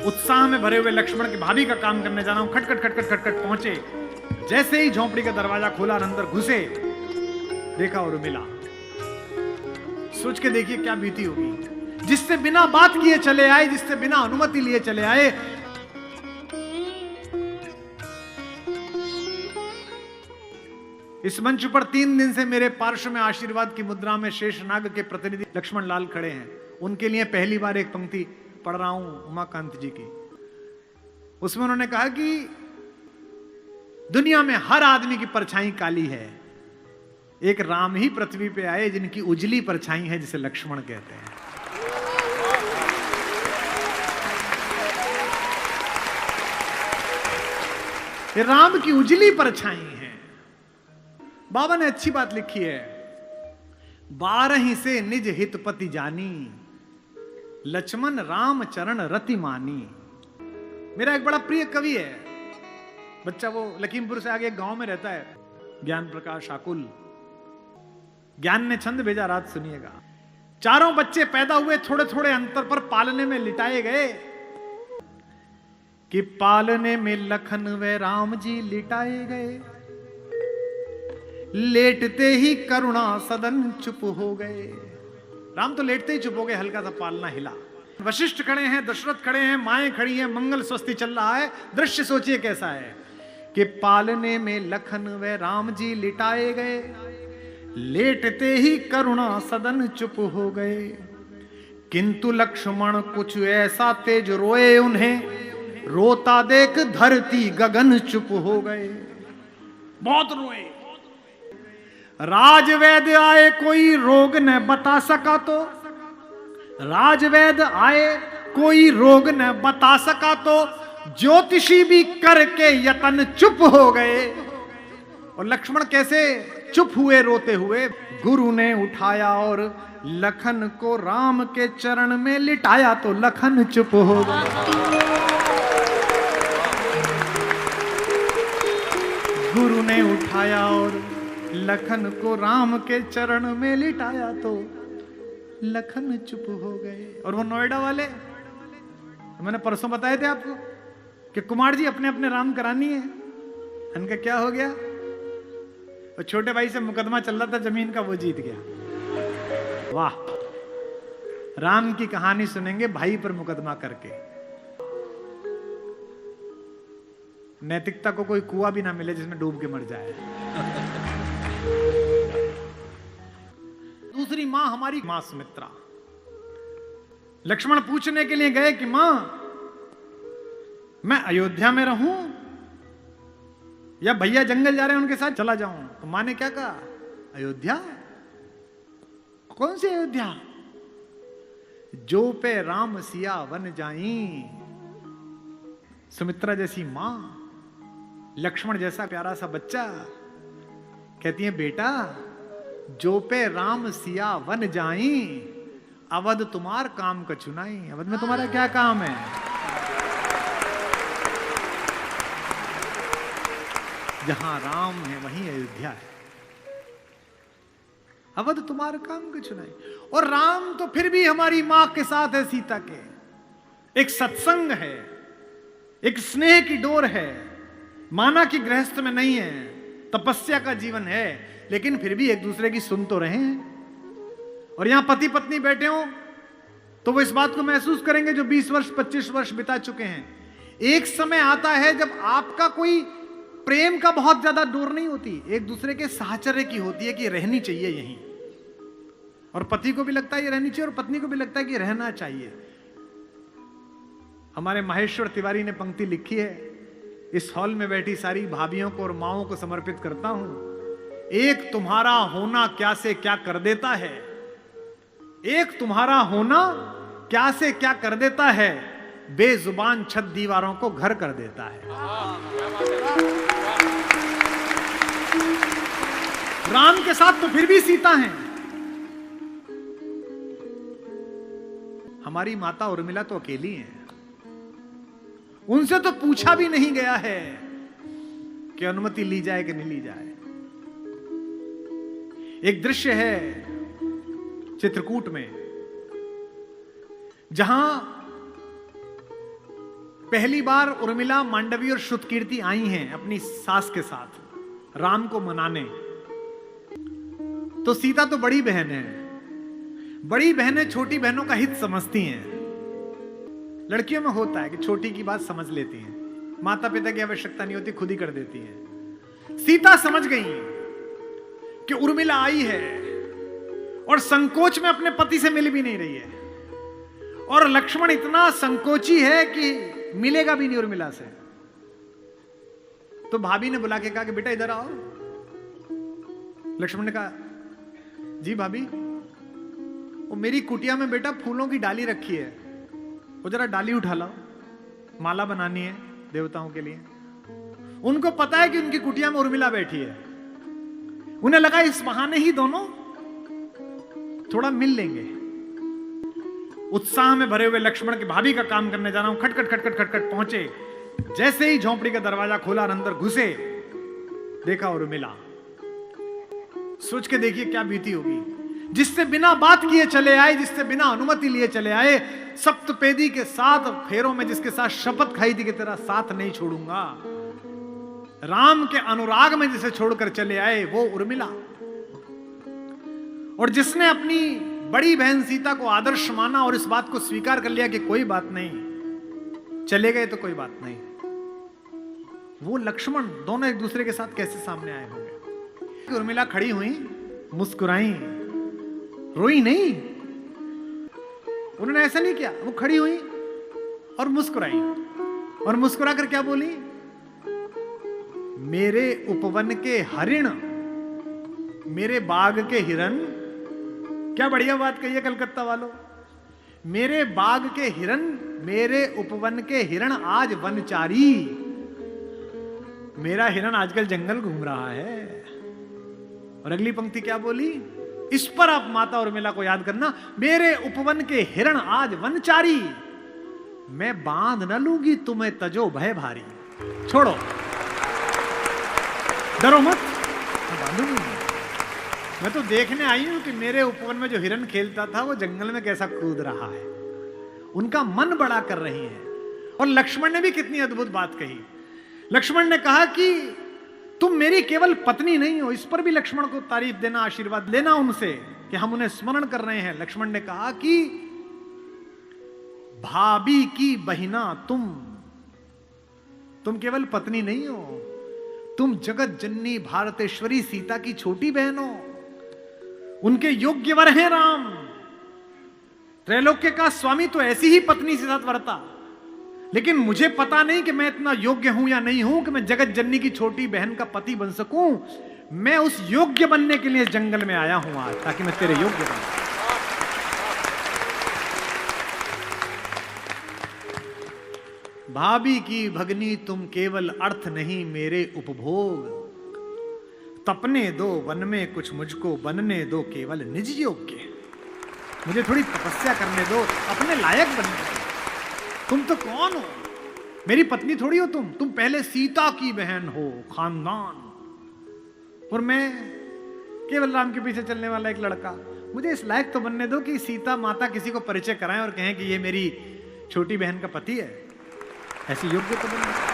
उत्साह में भरे हुए लक्ष्मण की भाभी का काम करने जाना हूं, खटखट खटखट खटखट पहुंचे। जैसे ही झोंपड़ी का दरवाजा खोला और अंदर घुसे, देखा और मिला। सोच के देखिए क्या बीती होगी। जिससे बिना बात किए चले आए, जिससे बिना अनुमति लिए चले आए। इस मंच पर 3 दिन से मेरे पार्श्व में आशीर्वाद की मुद्रा में शेषनाग के प्रतिनिधि लक्ष्मण लाल खड़े हैं। उनके लिए पहली बार एक पंक्ति पढ़ रहा हूं उमाकांत जी की। उसमें उन्होंने कहा कि दुनिया में हर आदमी की परछाई काली है, एक राम ही पृथ्वी पे आए जिनकी उजली परछाई है, जिसे लक्ष्मण कहते हैं। ये राम की उजली परछाई है। बाबा ने अच्छी बात लिखी है, 12 से निज हितपति जानी, लक्ष्मण राम चरण रति मानी। मेरा एक बड़ा प्रिय कवि है, बच्चा वो लखीमपुर से आगे एक गांव में रहता है, ज्ञान प्रकाश आकुल। ज्ञान ने छंद भेजा, रात सुनिएगा। 4 बच्चे पैदा हुए, थोड़े थोड़े अंतर पर पालने में लिटाए गए। कि पालने में लखन व राम जी लिटाए गए, लेटते ही करुणा सदन चुप हो गए। राम तो लेटते ही चुप हो गए, हल्का सा पालना हिला। वशिष्ठ खड़े हैं, दशरथ खड़े हैं, माएं खड़ी हैं, मंगल स्वस्ति चल रहा है। दृश्य सोचिए कैसा है कि पालने में लखन व राम जी लिटाए गए, लेटते ही करुणा सदन चुप हो गए। किंतु लक्ष्मण कुछ ऐसा तेज रोए उन्हें, रोता देख धरती गगन चुप हो गए। बहुत रोए। राजवैद्य आए कोई रोग न बता सका तो, राजवैद्य आए कोई रोग न बता सका तो, ज्योतिषी भी करके यतन चुप हो गए। और लक्ष्मण कैसे चुप हुए रोते हुए? गुरु ने उठाया और लखन को राम के चरण में लिटाया तो लखन चुप हो गए। गुरु ने उठाया और लखन को राम के चरण में लिटाया तो लखन चुप हो गए। और वो नोएडा वाले, मैंने परसों बताए थे आपको कि कुमार जी अपने अपने राम करानी है। इनका क्या हो गया? और छोटे भाई से मुकदमा चल रहा था जमीन का, वो जीत गया। वाह, राम की कहानी सुनेंगे भाई पर मुकदमा करके। नैतिकता को कोई कुआं भी ना मिले जिसमें डूब के मर जाए। दूसरी मां हमारी मां सुमित्रा। लक्ष्मण पूछने के लिए गए कि मां मैं अयोध्या में रहूं या भैया जंगल जा रहे हैं उनके साथ चला जाऊं? तो मां ने क्या कहा? अयोध्या? कौन सी अयोध्या? जो पे राम सिया वन जाई। सुमित्रा जैसी मां, लक्ष्मण जैसा प्यारा सा बच्चा, कहती है बेटा जो पे राम सिया वन जाई, अवध तुम्हार काम का चुनाई। अवध में तुम्हारा क्या काम है? जहां राम है वहीं अयोध्या है। अवध तुम्हारा काम का चुनाई। और राम तो फिर भी हमारी मां के साथ है, सीता के। एक सत्संग है, एक स्नेह की डोर है। माना कि गृहस्थ में नहीं है, तपस्या का जीवन है, लेकिन फिर भी एक दूसरे की सुन तो रहे हैं। और यहां पति पत्नी बैठे हो तो वो इस बात को महसूस करेंगे जो 20 वर्ष 25 वर्ष बिता चुके हैं। एक समय आता है जब आपका कोई प्रेम का बहुत ज्यादा डोर नहीं होती, एक दूसरे के साहचर्य की होती है कि रहनी चाहिए यहीं। और पति को भी लगता है ये रहनी चाहिए और पत्नी को भी लगता है कि रहना चाहिए। हमारे महेश्वर तिवारी ने पंक्ति लिखी है, इस हॉल में बैठी सारी भाभियों को और माओं को समर्पित करता हूं। एक तुम्हारा होना क्या से क्या कर देता है, एक तुम्हारा होना क्या से क्या कर देता है, बेजुबान छत दीवारों को घर कर देता है। राम के साथ तो फिर भी सीता हैं। हमारी माता उर्मिला तो अकेली हैं। उनसे तो पूछा भी नहीं गया है कि अनुमति ली जाए कि नहीं ली जाए। एक दृश्य है चित्रकूट में, जहां पहली बार उर्मिला, मांडवी और श्रुतकीर्ति आई हैं अपनी सास के साथ राम को मनाने। तो सीता तो बड़ी बहन है, बड़ी बहनें छोटी बहनों का हित समझती हैं। लड़कियों में होता है कि छोटी की बात समझ लेती हैं, माता पिता की आवश्यकता नहीं होती, खुद ही कर देती हैं। सीता समझ गई कि उर्मिला आई है और संकोच में अपने पति से मिल भी नहीं रही है, और लक्ष्मण इतना संकोची है कि मिलेगा भी नहीं उर्मिला से। तो भाभी ने बुला के कहा कि बेटा इधर आओ। लक्ष्मण ने कहा जी भाभी, वो मेरी कुटिया में बेटा फूलों की डाली रखी है, वो जरा डाली उठा लाओ, माला बनानी है देवताओं के लिए। उनको पता है कि उनकी कुटिया में उर्मिला बैठी है, उन्हें लगा इस बहाने ही दोनों थोड़ा मिल लेंगे। उत्साह में भरे हुए लक्ष्मण की भाभी का काम करने जा रहा हूं, खटखट खटखट खटखट पहुंचे। जैसे ही झोंपड़ी का दरवाजा खोला और अंदर घुसे, देखा उर्मिला। सोच के देखिए क्या बीती होगी। जिससे बिना बात किए चले आए, जिससे बिना अनुमति लिए चले आए, सप्तपेदी के 7 फेरों में जिसके साथ शपथ खाई थी कि तेरा साथ नहीं छोड़ूंगा, राम के अनुराग में जिसे छोड़कर चले आए, वो उर्मिला। और जिसने अपनी बड़ी बहन सीता को आदर्श माना और इस बात को स्वीकार कर लिया कि कोई बात नहीं, चले गए तो कोई बात नहीं, वो लक्ष्मण दोनों एक दूसरे के साथ कैसे सामने आए होंगे। उर्मिला खड़ी हुई, मुस्कुराई, रोई नहीं। उन्होंने ऐसा नहीं किया, वो खड़ी हुई और मुस्कुराई, और मुस्कुरा कर क्या बोली, मेरे उपवन के हरिण, मेरे बाग के हिरन। क्या बढ़िया बात कही है कलकत्ता वालों। मेरे बाग के हिरन, मेरे उपवन के हिरण आज वनचारी। मेरा हिरन आजकल जंगल घूम रहा है। और अगली पंक्ति क्या बोली, इस पर आप माता उर्मिला को याद करना, मेरे उपवन के हिरण आज वनचारी, मैं बांध न लूंगी तुम्हें तजो भय भारी। छोड़ो, डरो मत, मैं बांधूंगी। मैं तो देखने आई हूं कि मेरे उपवन में जो हिरन खेलता था वो जंगल में कैसा कूद रहा है। उनका मन बड़ा कर रही है। और लक्ष्मण ने भी कितनी अद्भुत बात कही। लक्ष्मण ने कहा कि तुम मेरी केवल पत्नी नहीं हो। इस पर भी लक्ष्मण को तारीफ देना, आशीर्वाद लेना उनसे कि हम उन्हें स्मरण कर रहे हैं। लक्ष्मण ने कहा कि भाभी की बहिना तुम केवल पत्नी नहीं हो, तुम जगत जननी भारतेश्वरी सीता की छोटी बहन हो। उनके योग्य वर हैं राम। त्रैलोक्य का स्वामी तो ऐसी ही पत्नी से साथ वर्ता, लेकिन मुझे पता नहीं कि मैं इतना योग्य हूं या नहीं हूं कि मैं जगत जननी की छोटी बहन का पति बन सकूं। मैं उस योग्य बनने के लिए इस जंगल में आया हूं आज, ताकि मैं तेरे योग्य बनूं। भाभी की भगनी तुम केवल अर्थ नहीं मेरे उपभोग। तपने दो वन में कुछ मुझको बनने दो केवल निज योग्य। मुझे थोड़ी तपस्या करने दो, अपने लायक बनने दो। तुम तो कौन हो, मेरी पत्नी थोड़ी हो तुम पहले सीता की बहन हो, खानदान, और मैं केवल राम के पीछे चलने वाला एक लड़का। मुझे इस लायक तो बनने दो कि सीता माता किसी को परिचय कराएं और कहें कि ये मेरी छोटी बहन का पति है। ऐसी योग्य तो बनने दो।